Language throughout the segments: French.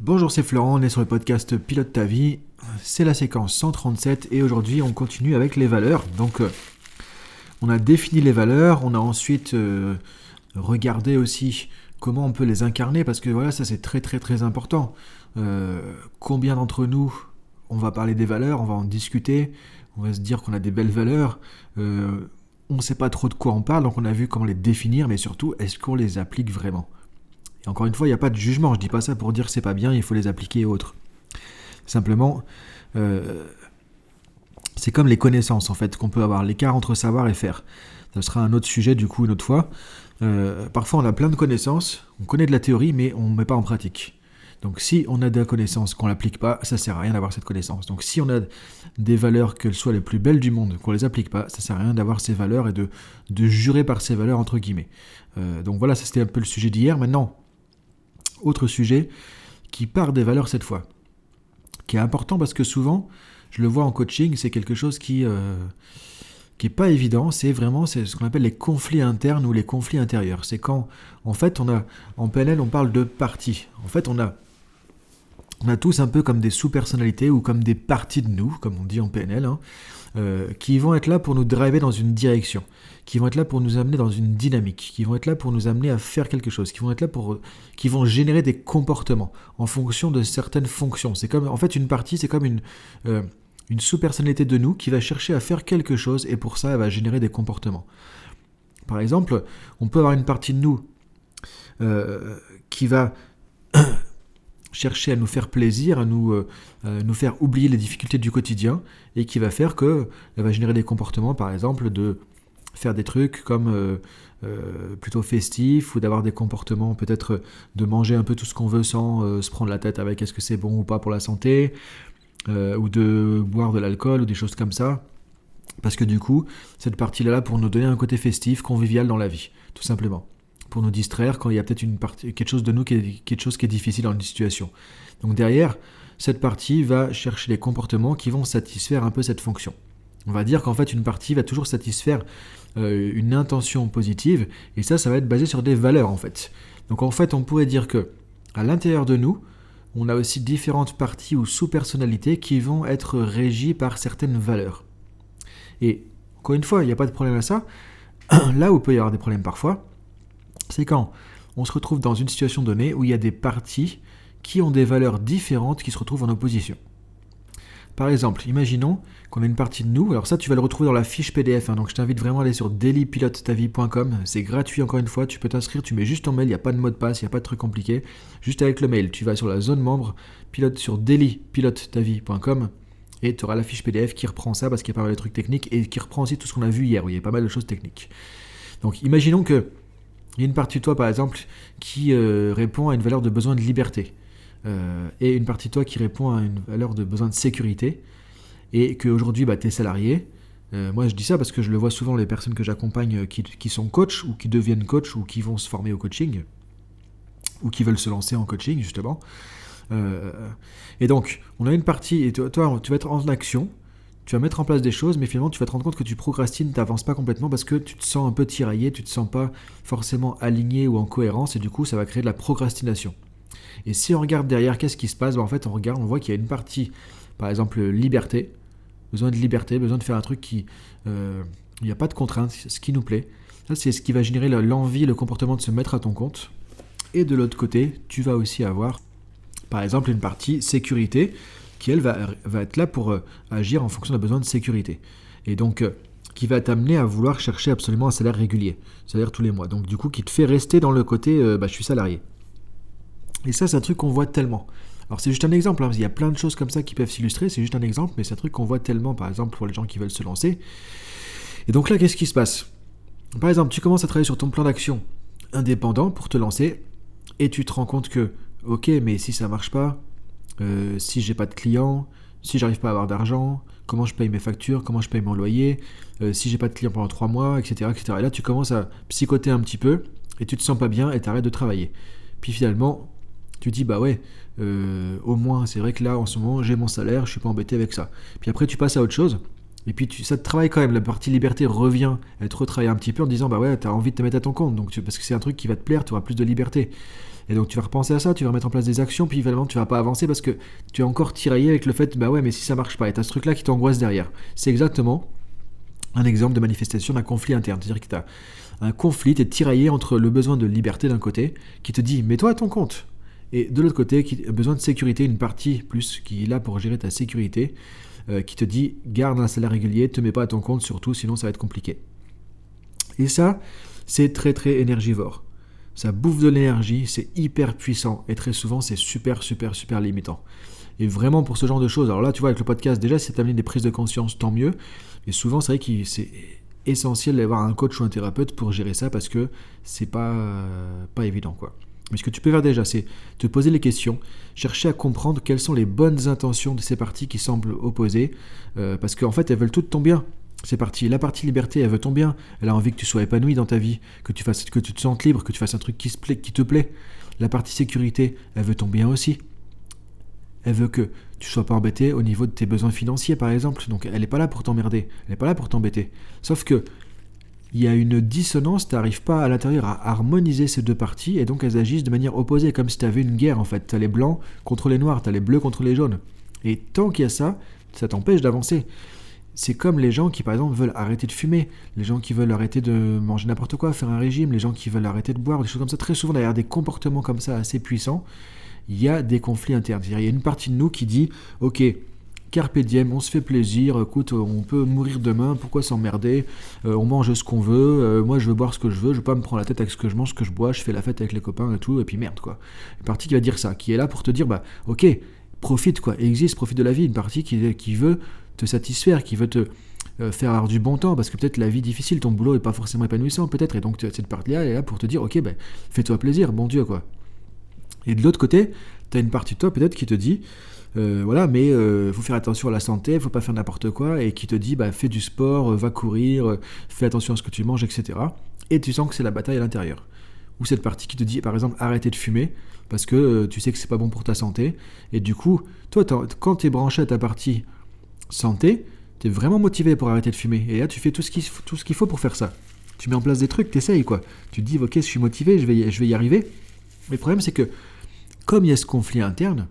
Bonjour, c'est Florent, on est sur le podcast Pilote ta vie, c'est la séquence 137 et aujourd'hui on continue avec les valeurs. Donc on a défini les valeurs, on a ensuite regardé aussi comment on peut les incarner parce que voilà, ça c'est très très très important. Combien d'entre nous on va parler des valeurs, on va en discuter, on va se dire qu'on a des belles valeurs, on ne sait pas trop de quoi on parle, donc on a vu comment les définir, mais surtout est-ce qu'on les applique vraiment. Et encore une fois, il n'y a pas de jugement, je dis pas ça pour dire que c'est pas bien, il faut les appliquer et autres. Simplement, c'est comme les connaissances en fait qu'on peut avoir, l'écart entre savoir et faire. Ça sera un autre sujet du coup une autre fois. Parfois on a plein de connaissances, on connaît de la théorie mais on ne met pas en pratique. Donc si on a de la connaissance qu'on l'applique pas, ça sert à rien d'avoir cette connaissance. Donc si on a des valeurs qu'elles soient les plus belles du monde, qu'on les applique pas, ça sert à rien d'avoir ces valeurs et de jurer par ces valeurs entre guillemets. Donc voilà, ça c'était un peu le sujet d'hier. Maintenant, autre sujet qui part des valeurs cette fois, qui est important parce que souvent, je le vois en coaching, c'est quelque chose qui est pas évident, c'est ce qu'on appelle les conflits internes ou les conflits intérieurs. C'est quand, en fait, en PNL, on parle de parties. En fait, on a tous un peu comme des sous-personnalités ou comme des parties de nous, comme on dit en PNL, qui vont être là pour nous driver dans une direction, qui vont être là pour nous amener dans une dynamique, qui vont être là pour nous amener à faire quelque chose, qui vont générer des comportements en fonction de certaines fonctions. C'est comme, en fait, une partie, c'est comme une sous-personnalité de nous qui va chercher à faire quelque chose et pour ça, elle va générer des comportements. Par exemple, on peut avoir une partie de nous qui va chercher à nous faire plaisir, à nous faire oublier les difficultés du quotidien et qui va faire qu'elle va générer des comportements, par exemple, de faire des trucs comme plutôt festifs ou d'avoir des comportements peut-être de manger un peu tout ce qu'on veut sans se prendre la tête avec est-ce que c'est bon ou pas pour la santé ou de boire de l'alcool ou des choses comme ça. Parce que du coup, cette partie-là là pour nous donner un côté festif, convivial dans la vie, tout simplement. Pour nous distraire quand il y a peut-être quelque chose de nous qui est difficile dans une situation. Donc derrière, cette partie va chercher les comportements qui vont satisfaire un peu cette fonction. On va dire qu'en fait, une partie va toujours satisfaire une intention positive, et ça va être basé sur des valeurs en fait. Donc en fait, on pourrait dire que à l'intérieur de nous, on a aussi différentes parties ou sous-personnalités qui vont être régies par certaines valeurs. Et encore une fois, il n'y a pas de problème à ça. Là où il peut y avoir des problèmes parfois, c'est quand on se retrouve dans une situation donnée où il y a des parties qui ont des valeurs différentes qui se retrouvent en opposition. Par exemple, imaginons qu'on a une partie de nous, alors ça tu vas le retrouver dans la fiche PDF, donc je t'invite vraiment à aller sur dailypilotetavie.com, c'est gratuit encore une fois, tu peux t'inscrire, tu mets juste ton mail, il n'y a pas de mot de passe, il n'y a pas de truc compliqué, juste avec le mail, tu vas sur la zone membre, pilote sur dailypilotetavie.com et tu auras la fiche PDF qui reprend ça parce qu'il y a pas mal de trucs techniques et qui reprend aussi tout ce qu'on a vu hier, où il y a pas mal de choses techniques. Donc imaginons que il y a une partie de toi, par exemple, qui répond à une valeur de besoin de liberté. Et une partie de toi qui répond à une valeur de besoin de sécurité. Et qu'aujourd'hui, tu es salarié. Moi, je dis ça parce que je le vois souvent, les personnes que j'accompagne qui sont coachs ou qui deviennent coachs ou qui vont se former au coaching. Ou qui veulent se lancer en coaching, justement. Et donc, on a une partie, et toi, tu vas être en action. Tu vas mettre en place des choses, mais finalement, tu vas te rendre compte que tu procrastines, tu n'avances pas complètement parce que tu te sens un peu tiraillé, tu ne te sens pas forcément aligné ou en cohérence, et du coup, ça va créer de la procrastination. Et si on regarde derrière, qu'est-ce qui se passe ? En fait, on voit qu'il y a une partie, par exemple, liberté, besoin de liberté, besoin de faire un truc qui... il n'y a pas de contrainte, ce qui nous plaît. Ça, c'est ce qui va générer l'envie, le comportement de se mettre à ton compte. Et de l'autre côté, tu vas aussi avoir, par exemple, une partie sécurité, qui elle va être là pour agir en fonction des besoins de sécurité. Et donc, qui va t'amener à vouloir chercher absolument un salaire régulier, salaire tous les mois. Donc du coup, qui te fait rester dans le côté je suis salarié. Et ça, c'est un truc qu'on voit tellement. Alors c'est juste un exemple, il y a plein de choses comme ça qui peuvent s'illustrer, c'est juste un exemple, mais c'est un truc qu'on voit tellement, par exemple, pour les gens qui veulent se lancer. Et donc là, qu'est-ce qui se passe ? Par exemple, tu commences à travailler sur ton plan d'action indépendant pour te lancer, et tu te rends compte que, ok, mais si ça marche pas, si j'ai pas de clients, si j'arrive pas à avoir d'argent, comment je paye mes factures, comment je paye mon loyer, si j'ai pas de clients pendant 3 mois, etc., etc. Et là, tu commences à psychoter un petit peu, et tu te sens pas bien, et t'arrêtes de travailler. Puis finalement, tu te dis, au moins, c'est vrai que là, en ce moment, j'ai mon salaire, je suis pas embêté avec ça. Puis après, tu passes à autre chose, et puis ça te travaille quand même, la partie liberté revient, elle te retravaille un petit peu en disant, t'as envie de te mettre à ton compte, donc parce que c'est un truc qui va te plaire, tu auras plus de liberté. Et donc tu vas repenser à ça, tu vas mettre en place des actions, puis finalement tu vas pas avancer parce que tu es encore tiraillé avec le fait, bah ouais, mais si ça marche pas, et t'as ce truc-là qui t'angoisse derrière. C'est exactement un exemple de manifestation d'un conflit interne. C'est-à-dire que tu as un conflit, tu es tiraillé entre le besoin de liberté d'un côté, qui te dit mets-toi à ton compte, et de l'autre côté, qui a besoin de sécurité, une partie plus qui est là pour gérer ta sécurité, qui te dit garde un salaire régulier, te mets pas à ton compte surtout, sinon ça va être compliqué. Et ça, c'est très très énergivore. Ça bouffe de l'énergie, c'est hyper puissant, et très souvent c'est super super super limitant. Et vraiment pour ce genre de choses, alors là tu vois avec le podcast, déjà si ça t'amène des prises de conscience, tant mieux, mais souvent c'est vrai que c'est essentiel d'avoir un coach ou un thérapeute pour gérer ça parce que c'est pas évident quoi. Mais ce que tu peux faire déjà, c'est te poser les questions, chercher à comprendre quelles sont les bonnes intentions de ces parties qui semblent opposées, parce qu'en fait elles veulent toutes ton bien. Ces parties, la partie liberté, elle veut ton bien, elle a envie que tu sois épanoui dans ta vie, que tu te sentes libre, que tu fasses un truc qui te plaît. La partie sécurité, elle veut ton bien aussi. Elle veut que tu sois pas embêté au niveau de tes besoins financiers par exemple, donc elle n'est pas là pour t'emmerder, elle n'est pas là pour t'embêter. Sauf que il y a une dissonance, tu n'arrives pas à l'intérieur à harmoniser ces deux parties, et donc elles agissent de manière opposée, comme si tu avais une guerre en fait. Tu as les blancs contre les noirs, tu as les bleus contre les jaunes. Et tant qu'il y a ça, ça t'empêche d'avancer. C'est comme les gens qui par exemple veulent arrêter de fumer, les gens qui veulent arrêter de manger n'importe quoi, faire un régime, les gens qui veulent arrêter de boire, des choses comme ça. Très souvent derrière des comportements comme ça assez puissants, il y a des conflits internes. C'est-à-dire, il y a une partie de nous qui dit « Ok, carpe diem, on se fait plaisir, écoute, on peut mourir demain, pourquoi s'emmerder, on mange ce qu'on veut, moi je veux boire ce que je veux, je veux pas me prendre la tête avec ce que je mange, ce que je bois, je fais la fête avec les copains et tout, et puis merde quoi. » Une partie qui va dire ça, qui est là pour te dire « Bah ok, profite quoi, existe, profite de la vie. » Une partie qui veut te satisfaire, qui veut te faire avoir du bon temps, parce que peut-être la vie est difficile, ton boulot est pas forcément épanouissant peut-être, et donc cette partie-là est là pour te dire « Ok, bah, fais-toi plaisir, bon Dieu quoi. » Et de l'autre côté, tu as une partie de toi peut-être qui te dit voilà, mais faut faire attention à la santé, faut pas faire n'importe quoi, et qui te dit bah, fais du sport, va courir, fais attention à ce que tu manges, etc. Et tu sens que c'est la bataille à l'intérieur. Ou cette partie qui te dit par exemple arrêtez de fumer, parce que tu sais que c'est pas bon pour ta santé, et du coup, toi quand tu es branché à ta partie santé, tu es vraiment motivé pour arrêter de fumer, et là tu fais tout ce qu'il faut pour faire ça. Tu mets en place des trucs, t'essayes quoi. Tu te dis ok, je suis motivé, je vais y arriver. Mais le problème c'est que comme il y a ce conflit interne,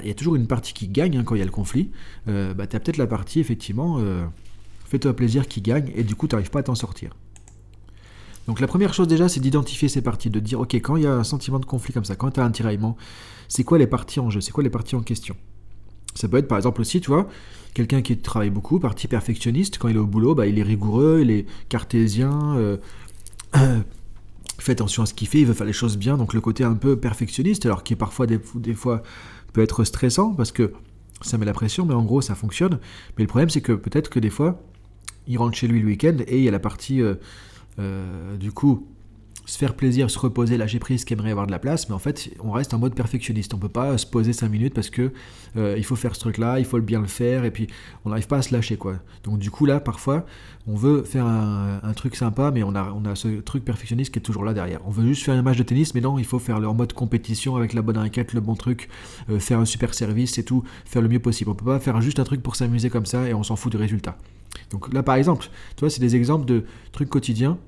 il y a toujours une partie qui gagne quand il y a le conflit. Tu as peut-être la partie, effectivement, fais-toi plaisir qui gagne, et du coup, tu n'arrives pas à t'en sortir. Donc la première chose déjà, c'est d'identifier ces parties, de dire, ok, quand il y a un sentiment de conflit comme ça, quand tu as un tiraillement, c'est quoi les parties en jeu, c'est quoi les parties en question. Ça peut être par exemple aussi, tu vois, quelqu'un qui travaille beaucoup, partie perfectionniste, quand il est au boulot, il est rigoureux, il est cartésien, fait attention à ce qu'il fait, il veut faire les choses bien, donc le côté un peu perfectionniste, alors qui est parfois des fois peut être stressant parce que ça met la pression, mais en gros ça fonctionne. Mais le problème c'est que peut-être que des fois il rentre chez lui le week-end et il y a la partie du coup se faire plaisir, se reposer, lâcher prise, qui aimerait avoir de la place, mais en fait on reste en mode perfectionniste, on peut pas se poser 5 minutes parce que il faut faire ce truc là, il faut bien le faire, et puis on n'arrive pas à se lâcher quoi. Donc du coup là parfois on veut faire un truc sympa, mais on a ce truc perfectionniste qui est toujours là derrière. On veut juste faire un match de tennis, mais non, il faut faire en mode compétition avec la bonne raquette, le bon truc, faire un super service et tout, faire le mieux possible. On peut pas faire juste un truc pour s'amuser comme ça et on s'en fout du résultat. Donc là par exemple, tu vois, c'est des exemples de trucs quotidiens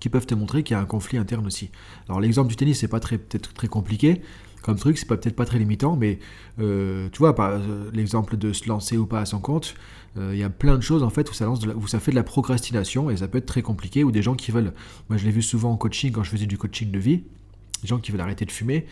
qui peuvent te montrer qu'il y a un conflit interne aussi. Alors l'exemple du tennis, c'est pas peut-être très compliqué comme truc, c'est peut-être pas très limitant, mais tu vois, l'exemple de se lancer ou pas à son compte, il y a plein de choses en fait où ça fait de la procrastination, et ça peut être très compliqué, ou des gens qui veulent, moi je l'ai vu souvent en coaching quand je faisais du coaching de vie, des gens qui veulent arrêter de fumer,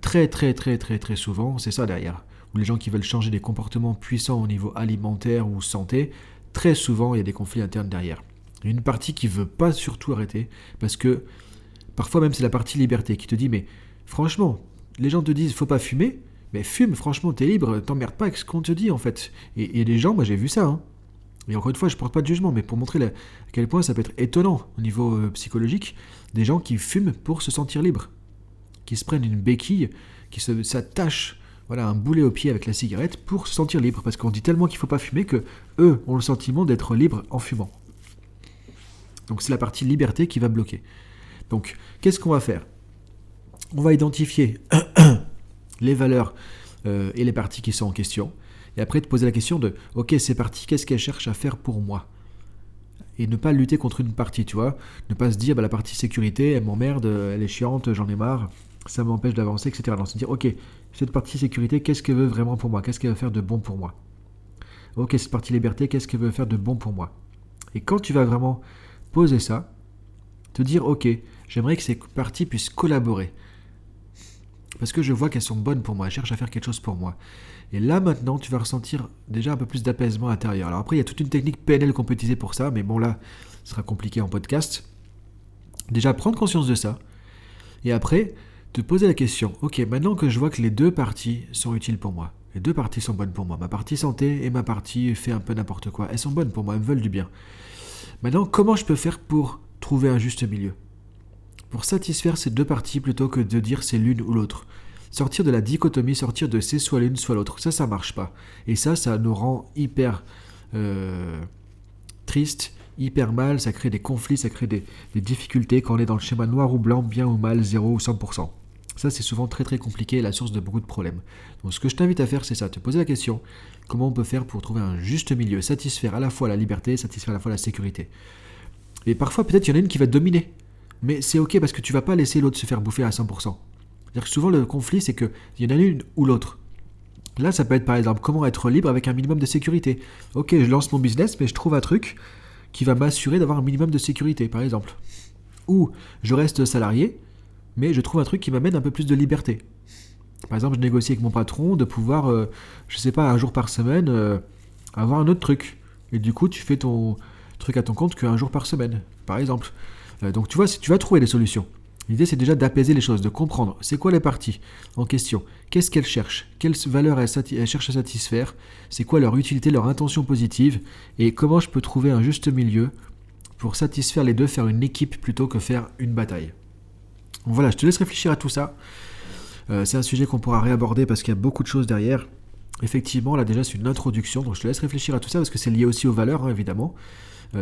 très souvent, c'est ça derrière. Ou les gens qui veulent changer des comportements puissants au niveau alimentaire ou santé, très souvent il y a des conflits internes derrière. Une partie qui veut pas surtout arrêter, parce que parfois même c'est la partie liberté qui te dit mais franchement, les gens te disent faut pas fumer, mais fume, franchement t'es libre, t'emmerdes pas avec ce qu'on te dit en fait. Et il y a des gens, moi j'ai vu ça, hein. Et encore une fois je porte pas de jugement, mais pour montrer à quel point ça peut être étonnant au niveau psychologique, des gens qui fument pour se sentir libres, qui se prennent une béquille, qui s'attachent un boulet au pied avec la cigarette pour se sentir libre, parce qu'on dit tellement qu'il faut pas fumer que eux ont le sentiment d'être libres en fumant. Donc c'est la partie liberté qui va bloquer. Donc qu'est-ce qu'on va faire ? On va identifier les valeurs et les parties qui sont en question, et après te poser la question de ok, ces parties, qu'est-ce qu'elles cherchent à faire pour moi ? Et ne pas lutter contre une partie, tu vois, ne pas se dire la partie sécurité, elle m'emmerde, elle est chiante, j'en ai marre, ça m'empêche d'avancer, etc. Donc se dire, ok, cette partie sécurité, qu'est-ce qu'elle veut vraiment pour moi? Qu'est-ce qu'elle veut faire de bon pour moi? Ok, cette partie liberté, qu'est-ce qu'elle veut faire de bon pour moi? Et quand tu vas vraiment poser ça, te dire, ok, j'aimerais que ces parties puissent collaborer. Parce que je vois qu'elles sont bonnes pour moi, elles cherchent à faire quelque chose pour moi. Et là maintenant, tu vas ressentir déjà un peu plus d'apaisement intérieur. Alors après, il y a toute une technique PNL qu'on peut utiliser pour ça, mais bon là, ce sera compliqué en podcast. Déjà, prendre conscience de ça, et après, te poser la question, ok, maintenant que je vois que les deux parties sont utiles pour moi, les deux parties sont bonnes pour moi, ma partie santé et ma partie fait un peu n'importe quoi, elles sont bonnes pour moi, elles me veulent du bien. Maintenant, comment je peux faire pour trouver un juste milieu? Pour satisfaire ces deux parties plutôt que de dire c'est l'une ou l'autre. Sortir de la dichotomie, sortir de c'est soit l'une soit l'autre, ça marche pas. Et ça nous rend hyper triste, hyper mal, ça crée des conflits, ça crée des difficultés quand on est dans le schéma noir ou blanc, bien ou mal, 0 ou 100%. Ça, c'est souvent très très compliqué et la source de beaucoup de problèmes. Donc ce que je t'invite à faire, c'est ça, te poser la question, comment on peut faire pour trouver un juste milieu, satisfaire à la fois la liberté, satisfaire à la fois la sécurité. Et parfois, peut-être, il y en a une qui va te dominer. Mais c'est ok parce que tu vas pas laisser l'autre se faire bouffer à 100%. C'est-à-dire que souvent, le conflit, c'est qu'il y en a une ou l'autre. Là, ça peut être par exemple comment être libre avec un minimum de sécurité. Ok, je lance mon business, mais je trouve un truc qui va m'assurer d'avoir un minimum de sécurité, par exemple. Ou je reste salarié, mais je trouve un truc qui m'amène un peu plus de liberté. Par exemple, je négocie avec mon patron de pouvoir, je sais pas, un jour par semaine, avoir un autre truc. Et du coup, tu fais ton truc à ton compte qu'un jour par semaine, par exemple. Donc tu vois, tu vas trouver des solutions. L'idée, c'est déjà d'apaiser les choses, de comprendre c'est quoi les parties en question, qu'est-ce qu'elles cherchent, quelles valeurs elles cherchent à satisfaire, c'est quoi leur utilité, leur intention positive, et comment je peux trouver un juste milieu pour satisfaire les deux, faire une équipe plutôt que faire une bataille. Donc voilà, je te laisse réfléchir à tout ça. C'est un sujet qu'on pourra réaborder parce qu'il y a beaucoup de choses derrière. Effectivement, là déjà c'est une introduction, donc je te laisse réfléchir à tout ça parce que c'est lié aussi aux valeurs, hein, évidemment,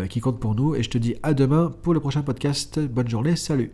qui comptent pour nous. Et je te dis à demain pour le prochain podcast. Bonne journée, salut!